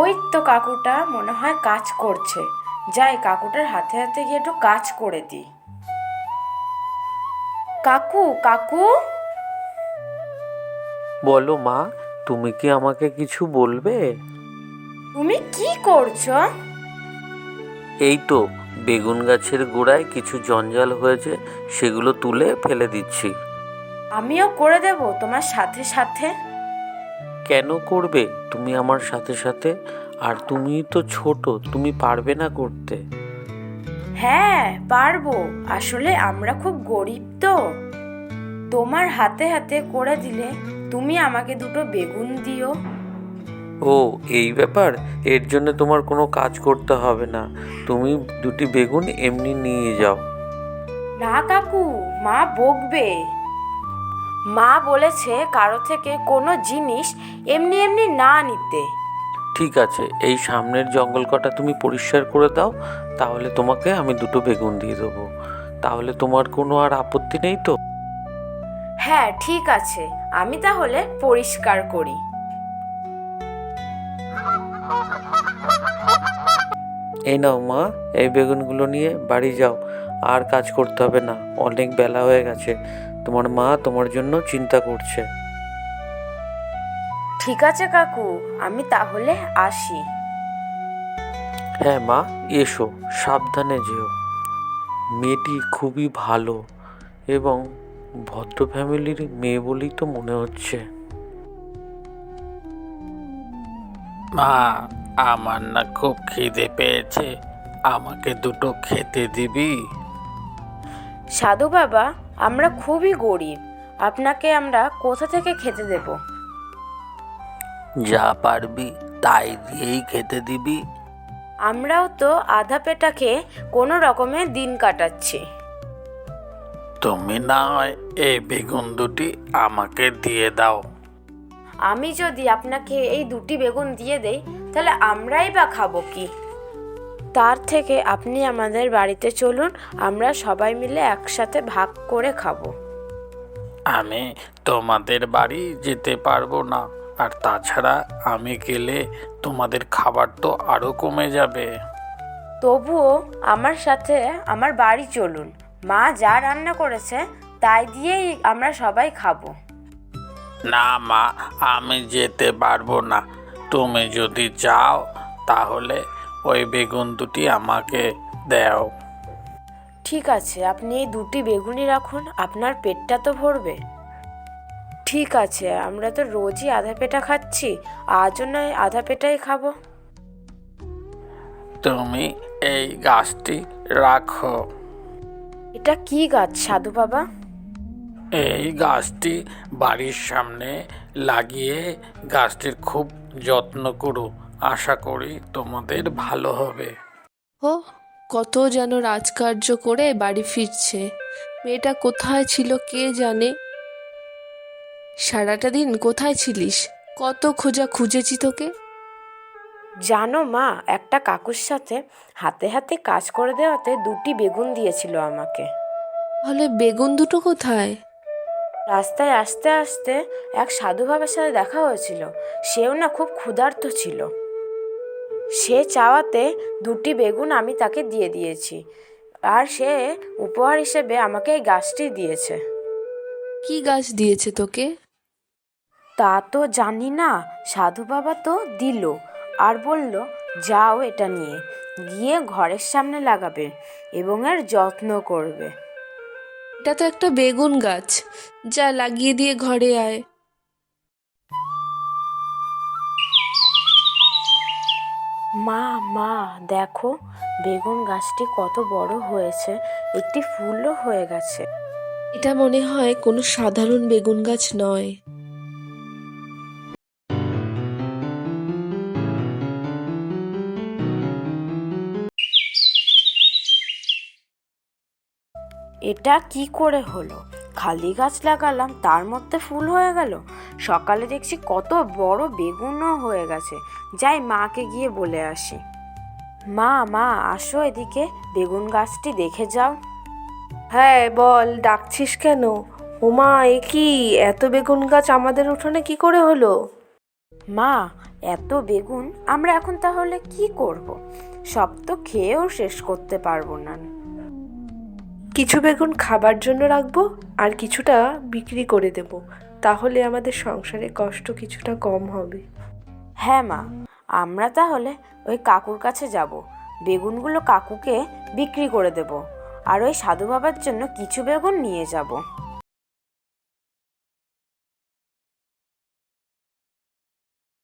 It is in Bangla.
ওই তো কাকুটা মনে হয় কাজ করছে। যাই কাকুটার হাতে হাতে গিয়ে একটু কাজ করে দিই। কাকু কাকু। বলো মা, তুমি কি আমাকে কিছু বলবে? তুমি কি করছো? এই তো বেগুন গাছের গোড়ায় কিছু জঞ্জাল হয়েছে, সেগুলো তুলে ফেলে দিচ্ছি। আমিও করে দেব তোমার সাথে সাথে। কেন করবে তুমি আমার সাথে সাথে? আর তুমি তো ছোট, তুমি পারবে না করতে? হ্যাঁ পারবো, আসলে আমরা খুব গরিব তো। তোমার হাতে হাতে করে দিলে তুমি আমাকে দুটো বেগুন দিও। ও, এই ব্যাপার। এর জন্য তোমার কোনো কাজ করতে হবে না, তুমি দুটি বেগুন এমনি নিয়ে যাও। না কাকু, মা বকবে। মা বলেছে কারো থেকে কোনো জিনিস এমনি এমনি না নিতে। ঠিক আছে, এই সামনের জঙ্গল কটা তুমি পরিষ্কার করে দাও, তাহলে তোমাকে আমি দুটো বেগুন দিয়ে দেবো। তাহলে তোমার কোনো আর আপত্তি নেই তো? হ্যাঁ ঠিক আছে, আমি তাহলে পরিষ্কার করি। এই নাও মা, এই বেগুনগুলো নিয়ে বাড়ি যাও। আর কাজ করতে হবে না, অনেক বেলা হয়ে গেছে। তোমার মা তোমার জন্য চিন্তা করছে। ঠিক আছে কাকু, আমি তাহলে আসি। হ্যাঁ মা, এসো, সাবধানে যেও। মেয়েটি খুবই ভালো এবং ভদ্র ফ্যামিলির মেয়ে বলেই তো মনে হচ্ছে। মা, আমার না খুব খিদে পেয়েছে, আমাকে দুটো খেতে দিবি? সাধু বাবা, আমরা খুবই গরিব, আপনাকে আমরা কোথা থেকে খেতে দেব? যা পারবি তাই দিয়েই খেতে দিবি। আমরাও তো আধা পেটা খেয়ে কোনো রকমে দিন কাটাচ্ছি। তুমি না হয় এই বেগুন দুটি আমাকে দিয়ে দাও। আমি যদি আপনাকে এই দুটি বেগুন দিয়ে দেই তাহলে আমরাই বা খাবো কি? তার থেকে আপনি আমাদের বাড়িতে চলুন, আমরা সবাই মিলে একসাথে ভাগ করে খাবো। আমি তোমাদের বাড়ি যেতে পারবো না, আর তাছাড়া আমি গেলে তোমাদের খাবার তো আরো কমে যাবে। তবুও আমার সাথে আমার বাড়ি চলুন, মা যা রান্না করেছে তাই দিয়েই আমরা সবাই খাবো। না মা, আমি যেতে পারবো না। তুমি যদি চাও তাহলে ওই বেগুন দুটি আমাকে দাও। ঠিক আছে, আপনি এই দুটি বেগুনই রাখুন, আপনার পেটটা তো ভরবে। ঠিক আছে, আমরা তো রোজই আধা পেটা খাচ্ছি, আজও নয় আধা পেটাই খাবো। তুমি এই গাছটি রাখো। এটা কি গাছ সাধু বাবা? এই গাছটি বাড়ির সামনে লাগিয়ে গাছটির খুব যত্ন করো, আশা করি তোমাদের ভালো হবে। ও, কত যেন রাজকার্য করে বাড়ি ফিরছে। মেয়েটা কোথায় ছিল কে জানে। সারাটা দিন কোথায় ছিলিস? কত খোঁজা খুঁজেছি তোকে। জানো মা, একটা কাকুর সাথে হাতে হাতে কাজ করে দেওয়াতে দুটি বেগুন দিয়েছিল আমাকে। তাহলে বেগুন দুটো কোথায়? রাস্তায় আসতে আসতে এক সাধু বাবার সাথে দেখা হয়েছিল, সেও না খুব ক্ষুধার্ত ছিল। সে চাওয়াতে দুটি বেগুন আমি তাকে দিয়ে দিয়েছি, আর সে উপহার হিসেবে আমাকে এই গাছটি দিয়েছে। কি গাছ দিয়েছে তোকে? তা তো জানি না, সাধু বাবা তো দিল আর বলল যাও এটা নিয়ে গিয়ে ঘরের সামনে লাগাবে এবং এর যত্ন করবে। এটা তো একটা বেগুন গাছ, যা লাগিয়ে দিয়ে ঘরে আয়। মা মা, দেখো বেগুন গাছটি কত বড় হয়েছে, একটি ফুলও হয়ে গেছে। এটা মনে হয় কোনো সাধারণ বেগুন গাছ নয়। এটা কি করে হলো? খালি গাছ লাগালাম, তার মধ্যে ফুল হয়ে গেল। সকালে দেখছি কত বড় বেগুনও হয়ে গেছে। যাই মাকে গিয়ে বলে আসি। মা মা, আসো এদিকে, বেগুন গাছটি দেখে যাও। হ্যাঁ বল, ডাকছিস কেন? ওমা, এ কি, এত বেগুন গাছ আমাদের উঠোনে কি করে হলো? মা, এত বেগুন আমরা এখন তাহলে কি করব? সব তো খেয়েও শেষ করতে পারবো না। কিছু বেগুন খাবার জন্য রাখবো আর কিছুটা বিক্রি করে দেব, তাহলে আমাদের সংসারে কষ্ট কিছুটা কম হবে। হ্যাঁ মা, আমরা তাহলে ওই কাকুর কাছে যাব, বেগুনগুলো কাকুকে বিক্রি করে দেব, আর ওই সাধু বাবার জন্য কিছু বেগুন নিয়ে যাব।